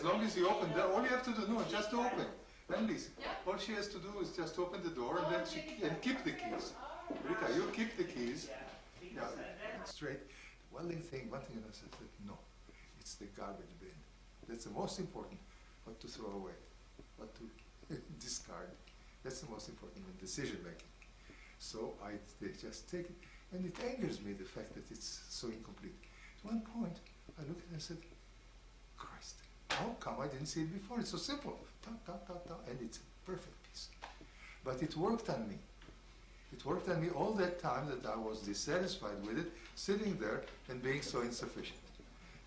long as you open, all you have to do, no, just open. Then Lisa, all she has to do is just open the door and then and keep the keys. Rita, you keep the keys. Yeah, straight. Welding thing, one thing I said, no, it's the garbage bin. That's the most important. What to throw away, what to discard. That's the most important in decision making. So they just take it, and it angers me the fact that it's so incomplete. At one point, I looked at it and said, Christ, how come I didn't see it before? It's so simple. Ta, ta, ta, ta, and it's a perfect piece. But it worked on me. It worked on me all that time that I was dissatisfied with it, sitting there and being so insufficient.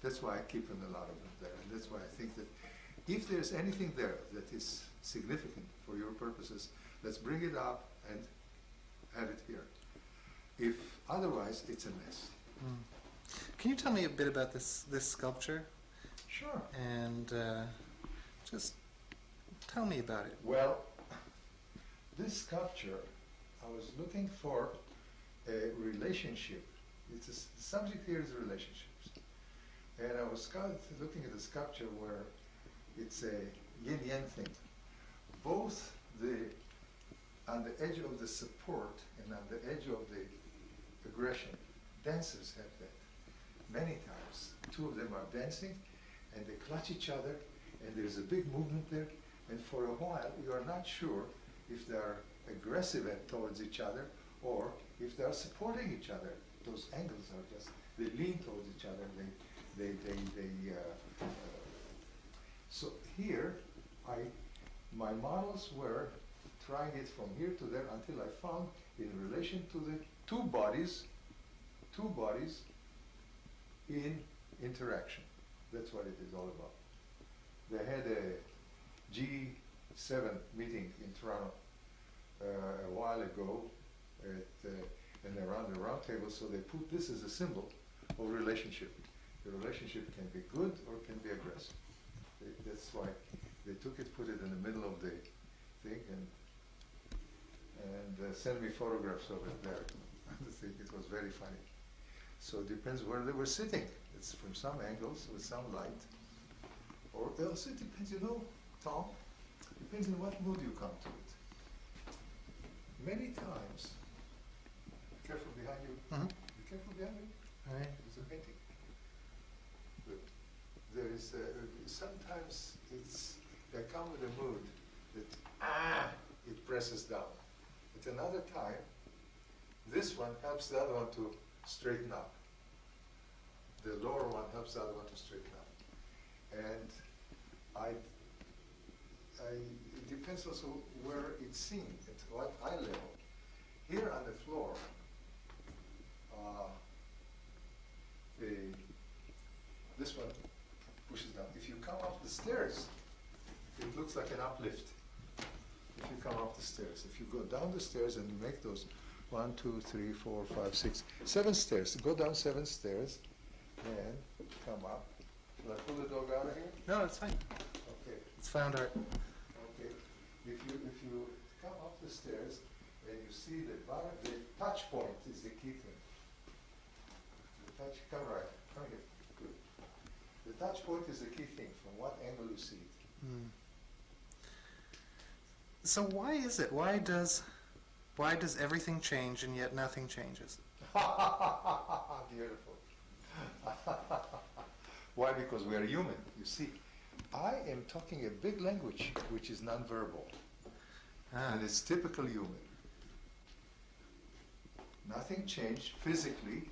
That's why I keep a lot of them there. And that's why I think that if there's anything there that is significant for your purposes, let's bring it up and have it here. If otherwise, it's a mess. Can you tell me a bit about this sculpture? Sure. And just tell me about it. Well, this sculpture, I was looking for a relationship. The subject here is relationships. And I was looking at the sculpture where it's a yin-yang thing. Both on the edge of the support and on the edge of the aggression, dancers have that. Many times, two of them are dancing and they clutch each other and there's a big movement there, and for a while you are not sure if they are aggressive towards each other or if they are supporting each other. Those angles are just, they lean towards each other. So here, my models were trying it from here to there until I found in relation to the two bodies in interaction. That's what it is all about. They had a G7 meeting in Toronto a while ago and around the round table, so they put this as a symbol of relationship. The relationship can be good or can be aggressive. That's why they took it, put it in the middle of the thing, and sent me photographs of it there. I think it was very funny. So it depends where they were sitting. It's from some angles with some light, or else it depends. Tom, depends on what mood you come to it. Many times, be careful behind you. Mm-hmm. Be careful behind you. All right. It's a painting. Good. There is sometimes they come with a mood that it presses down. At another time, this one helps the other one to straighten up. The lower one helps the other one to straighten up. And it depends also where it's seen, at what eye level. Here on the floor, this one pushes down. If you come up the stairs, it looks like an uplift. If you come up the stairs, if you go down the stairs and you make those 1, 2, 3, 4, 5, 6, 7 stairs, go down 7 stairs and come up. Shall I pull the dog out of here? No, it's fine. Okay. It's found art. Okay. If you come up the stairs and you see the bottom, the touch point is the key thing. Come here. Good. The touch point is the key thing, from what angle you see it. Mm. So why is it? Why does everything change and yet nothing changes? Beautiful. Why? Because we are human. You see, I am talking a big language which is non-verbal, and it's typical human. Nothing changed physically,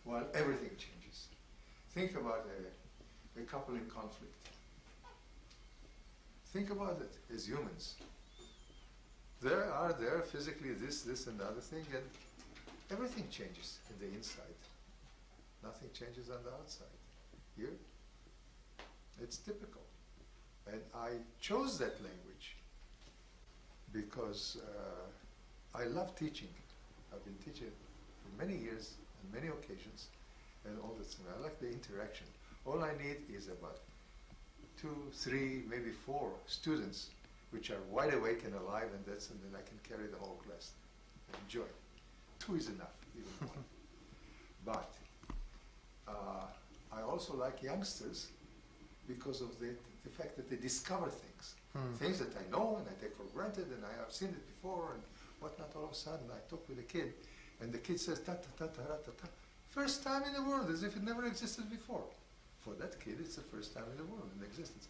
while everything changes. Think about a couple in conflict. Think about it as humans. There physically this and the other thing, and everything changes in the inside. Nothing changes on the outside. Here, it's typical. And I chose that language because I love teaching. I've been teaching for many years on many occasions and all this. I like the interaction. All I need is about 2, 3, maybe 4 students which are wide awake and alive, and then I can carry the whole class. Enjoy. 2 is enough, even 1. But I also like youngsters because of the the fact that they discover things. Things that I know and I take for granted and I have seen it before and whatnot. All of a sudden I talk with a kid and the kid says ta ta ta ta ta ta ta. First time in the world, as if it never existed before. For that kid, it's the first time in the world in existence.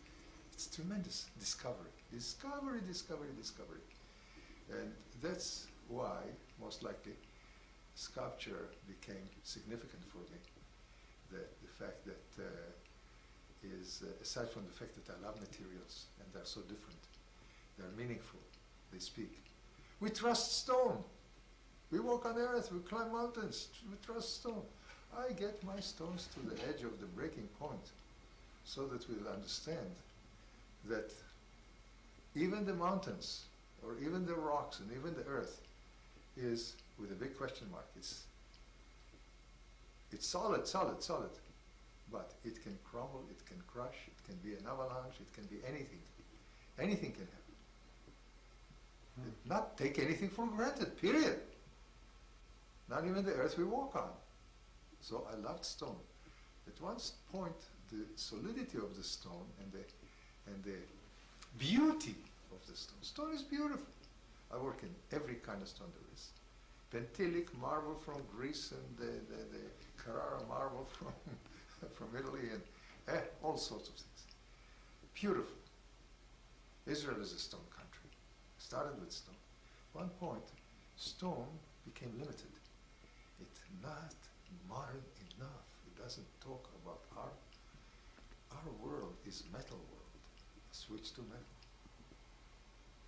It's tremendous discovery. Discovery, discovery, discovery. And that's why, most likely, sculpture became significant for me. The fact that aside from the fact that I love materials and they're so different, they're meaningful, they speak. We trust stone. We walk on earth, we climb mountains, we trust stone. I get my stones to the edge of the breaking point so that we'll understand that even the mountains, or even the rocks, and even the earth is with a big question mark. It's solid, solid, solid. But it can crumble, it can crush, it can be an avalanche, it can be anything. Anything can happen. Not take anything for granted, period. Not even the earth we walk on. So I loved stone. At one point, the solidity of the stone and the beauty of the stone. Stone is beautiful. I work in every kind of stone there is. Pentelic marble from Greece and the Carrara marble from Italy and all sorts of things. Beautiful. Israel is a stone country. Started with stone. At one point, stone became limited. It's not modern enough. It doesn't talk about our world is metal world. Switch to metal.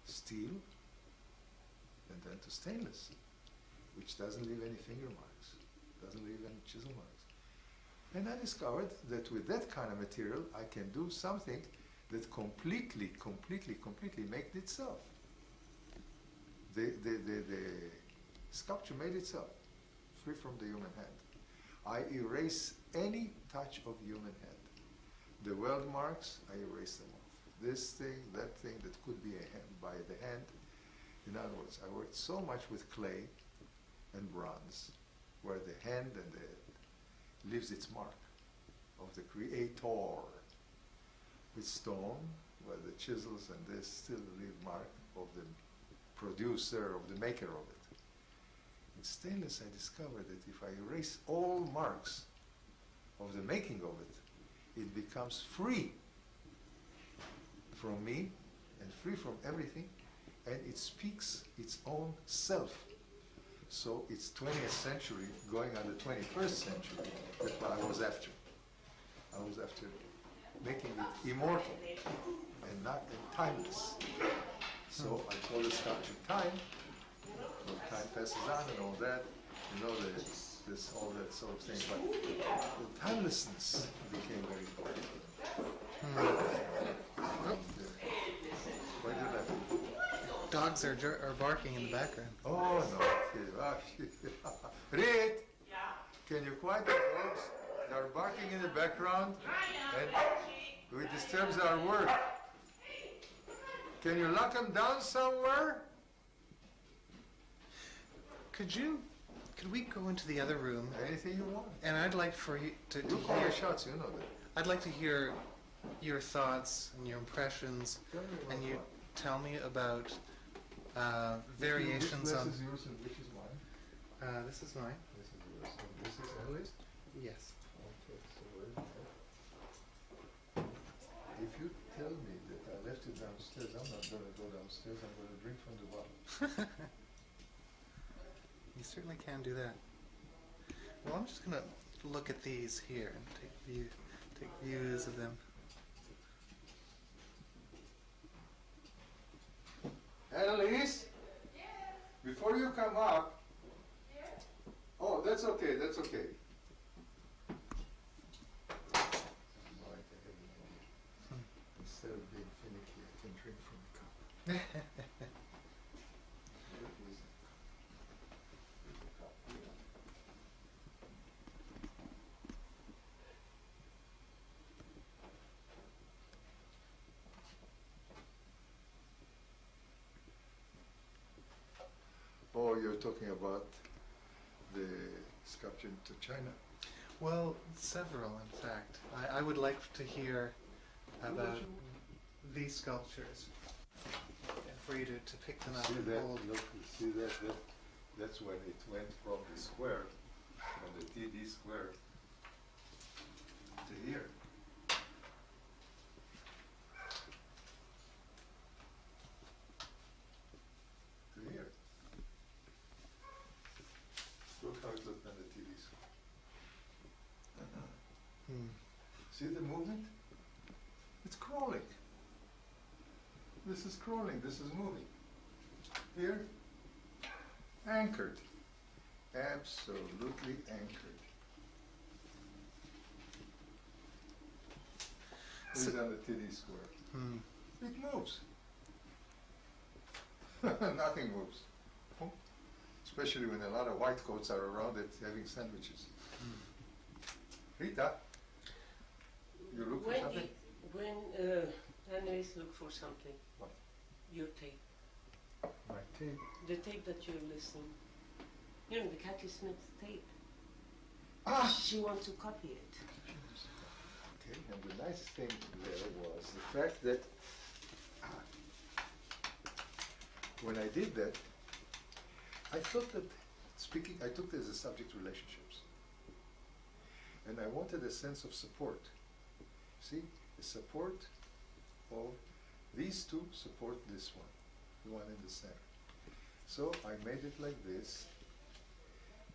Steel, and then to stainless, which doesn't leave any finger marks, doesn't leave any chisel marks. And I discovered that with that kind of material, I can do something that completely made itself. The sculpture made itself, free from the human hand. I erase any touch of human hand. The weld marks, I erase them off. This thing, that thing that could be a hand, by the hand. In other words, I worked so much with clay and bronze, where the hand and leaves its mark of the creator. With stone, where the chisels and this still leave mark of the producer, of the maker of it. In stainless, I discovered that if I erase all marks of the making of it, it becomes free from me and free from everything, and it speaks its own self. So it's 20th century going on the 21st century. That's what I was after. I was after making it immortal and not timeless. So I call the sculpture time. When time passes on and all that, you know, this all that sort of thing. But the timelessness became very important. Why did that? Dogs are barking in the background. Oh no! Reed, can you quiet the dogs? They're barking in the background, and it disturbs our work. Can you lock them down somewhere? Could we go into the other room? Anything you want. And I'd like for you to You call hear your shots, you know that. I'd like to hear your thoughts and your impressions, and you tell me about variations on. This is yours and which is mine? This is mine. This is yours and this is Emily's? Yes. Okay, so where is that? If you tell me that I left it downstairs, I'm not going to go downstairs, I'm going to drink from the bottle. You certainly can do that. Well, I'm just going to look at these here and take views of them. Annalise? Yes? Before you come up... Yes? Oh, that's okay, that's okay. Instead of being finicky, I can drink from the cup. Oh, you're talking about the sculpture to China? Well, several, in fact. I would like to hear about these sculptures, and for you to pick them up See and that? hold. Look, see that? That's when it went from the square, from the TD square, to here. To here. Look how it looked on the TD square. Hmm. See the movement? It's crawling. This is crawling, this is moving. Here, anchored. Absolutely anchored. This is on the TD square. Hmm. It moves. Nothing moves. Especially when a lot of white coats are around it having sandwiches. Rita, you look for something? When Annelies look for something, What? your tape, My tape. the tape that you're listening, you know, the Cathy Smith tape. Ah! She wants to copy it. Okay, and the nice thing there was the fact that when I did that, I thought that I took it as a subject relationships. And I wanted a sense of support. See, the support of these two support this one, the one in the center. So I made it like this,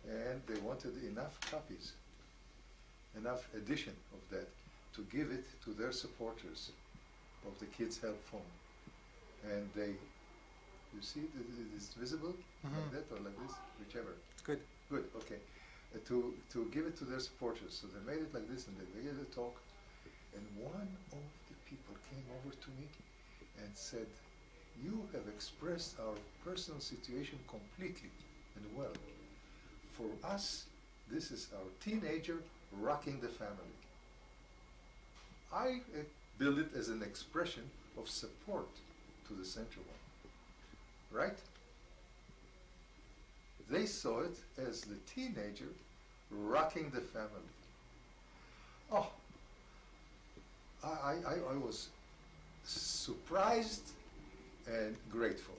and they wanted enough copies, enough edition of that to give it to their supporters of the Kids Help Phone. And they, you see, it is visible like that or like this, whichever. Good. Good, okay. To give it to their supporters. So they made it like this and they gave a talk. And one of the people came over to me and said, "You have expressed our personal situation completely and well. For us, this is our teenager rocking the family." I build it as an expression of support to the central one, right? They saw it as the teenager rocking the family. Oh, I was surprised and grateful,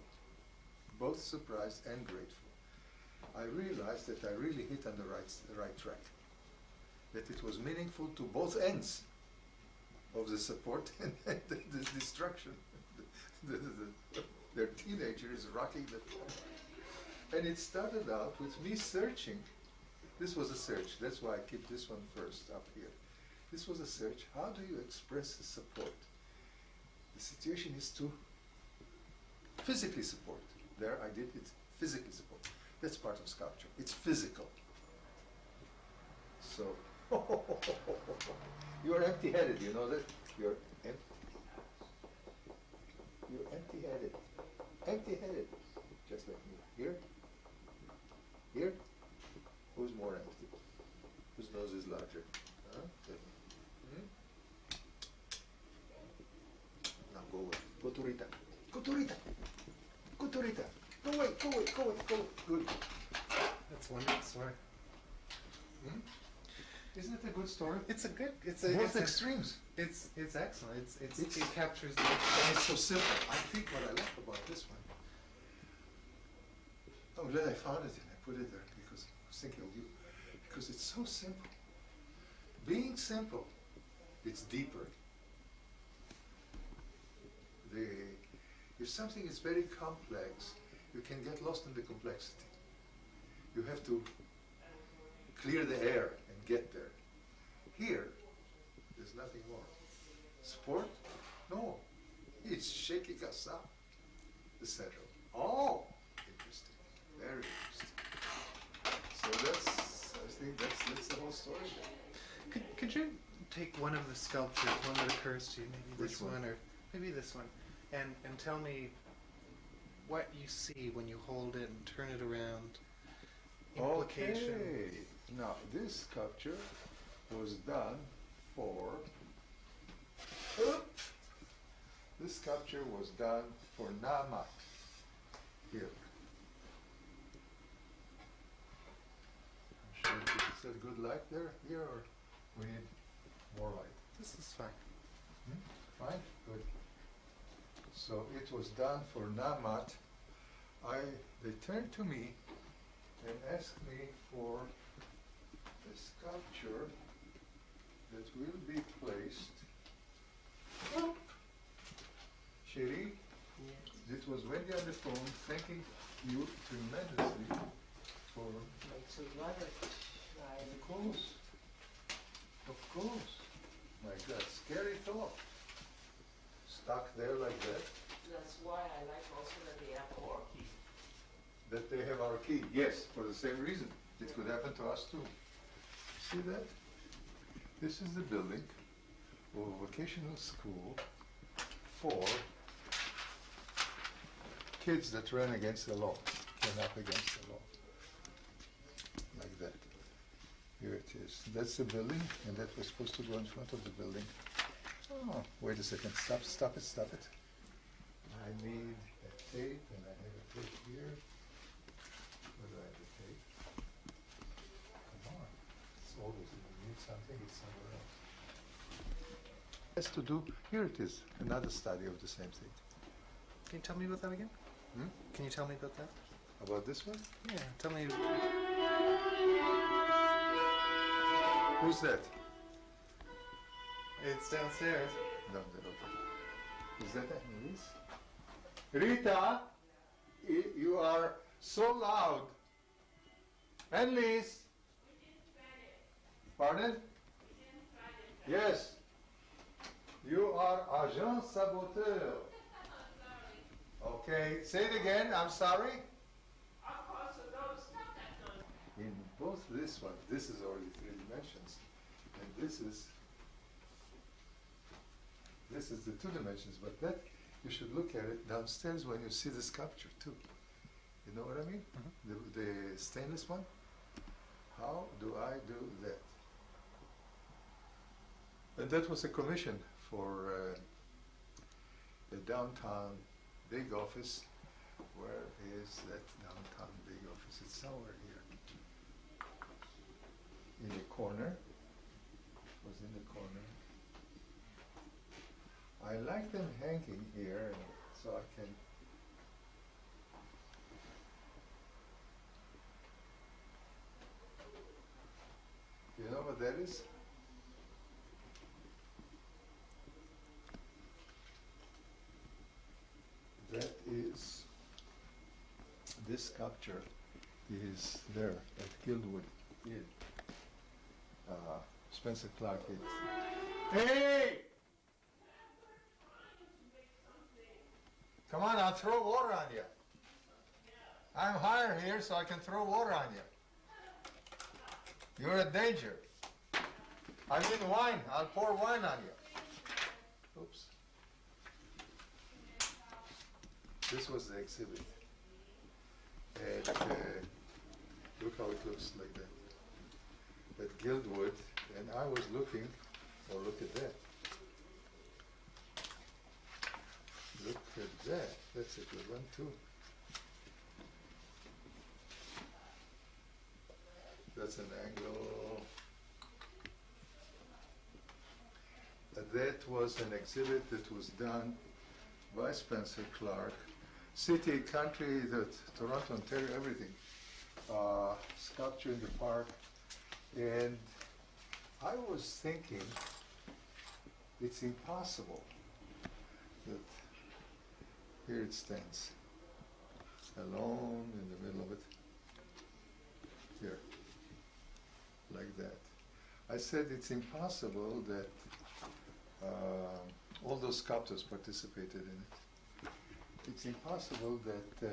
both surprised and grateful. I realized that I really hit on the right track, that it was meaningful to both ends of the support and the destruction. Their teenager is rocking the family. And it started out with me searching. This was a search, that's why I keep this one first up here. This was a search, how do you express support? The situation is to physically support. There I did it, physically support. That's part of sculpture, it's physical. So, you're empty-headed, you know that? You're empty-headed. Empty-headed, just like me. Here? Here? Who's more empty? Whose nose is larger? Huh? Now go away. Go to Rita. Go to Rita. Go to Rita. Go away, go away, go away, go away. Good. That's wonderful story. Isn't it a good story? It's a good. Both extremes. It's excellent. It It's- captures the. And it's so simple. I think what I like about this one. I'm glad I found it and I put it there because I was thinking of you. Because it's so simple. Being simple, it's deeper. If something is very complex, you can get lost in the complexity. You have to clear the air and get there. Here, there's nothing more. Sport? No. It's shaking us up. The central. Oh, interesting. Very interesting. So I think that's the whole story there. Could you take one of the sculptures, one that occurs to you, maybe Which this one? one or maybe this one, and tell me what you see when you hold it and turn it around. Implication. Okay. Now, this sculpture was done for... This sculpture was done for Nama. Here. I'm sure is that good light there? Here, or we need more light? This is fine. Fine? Good. So it was done for Namat. They turned to me and asked me for a sculpture that will be placed. Sherry, this was Wendy on the phone, thanking you tremendously for. Makes a lot of Of course. Of course. My God, scary thought. Stuck there like that. That's why I like also that they have our key. That they have our key. Yes, for the same reason. It could happen to us too. See that? This is the building of a vocational school for kids that ran against the law, ran up against the law. Like that. Here it is. That's the building, and that was supposed to go in front of the building. Oh, wait a second. Stop it. I need a tape, and I have a tape here. Where do I have the tape? Come on. It's always, if you need something, it's somewhere else. Has to do, here it is, another study of the same thing. Can you tell me about that again? Hmm? Can you tell me about that? About this one? Yeah, tell me. Who's that? It's downstairs. No, okay. Is that Annalise? Rita, you are so loud. Annalise. Pardon? Yes. You are agent saboteur. Okay, say it again, I'm sorry. In both this one, this is already 3 dimensions, and this is the 2 dimensions, but that, you should look at it downstairs when you see the sculpture too. You know what I mean? Mm-hmm. The stainless one? How do I do that? And that was a commission for the downtown big office. Where is that downtown big office? It's somewhere here. In the corner. It was in the corner. I like them hanging here so I can. You know what that is? That is, this sculpture is there at Guildwood Inn. Spencer Clark. Hey! Come on, I'll throw water on you. I'm higher here so I can throw water on you. You're a danger. I need wine. I'll pour wine on you. Oops. This was the exhibit. And look how it looks like that. At Guildwood, and I was looking, oh look at that. Look at that. That's a good one too. That's an angle. That was an exhibit that was done by Spencer Clark. City, country, Toronto, Ontario, everything. Sculpture in the park. And I was thinking it's impossible that here it stands, alone in the middle of it, here, like that. I said it's impossible that all those sculptors participated in it. It's impossible that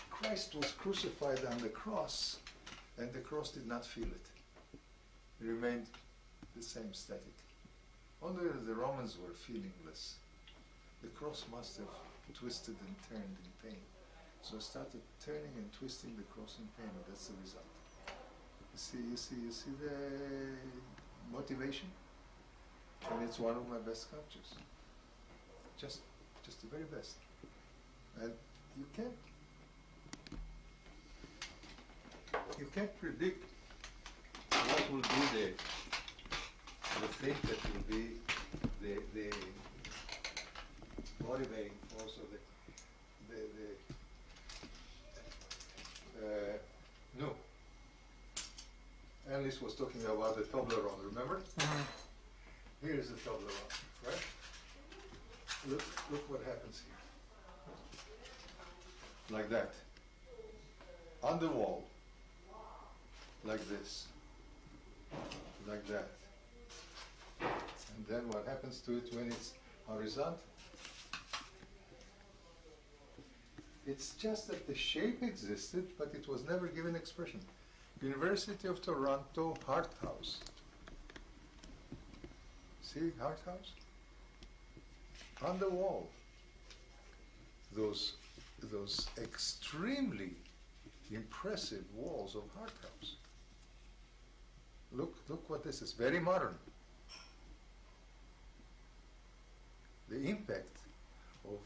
Christ was crucified on the cross, and the cross did not feel it. It remained the same static. Only the Romans were feelingless. The cross must have twisted and turned in pain. So I started turning and twisting the cross in pain, and that's the result. You see the motivation? And it's one of my best sculptures. Just the very best. And you can't predict what will be the thing that will be the motivating force of no. Alice was talking about the Toblerone, remember? Here is the Toblerone, right? Look what happens here. Like that. On the wall. Like this. Like that. And then what happens to it when it's horizontal? It's just that the shape existed, but it was never given expression. University of Toronto Hart House. See Hart House? On the wall. Those extremely impressive walls of Hart House. Look what this is. Very modern. The impact of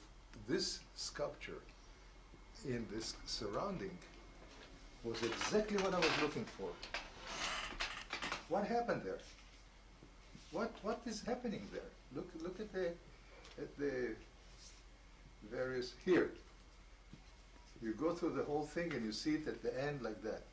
this sculpture in this surrounding was exactly what I was looking for. What happened there? What is happening there? Look at the various here. You go through the whole thing and you see it at the end like that.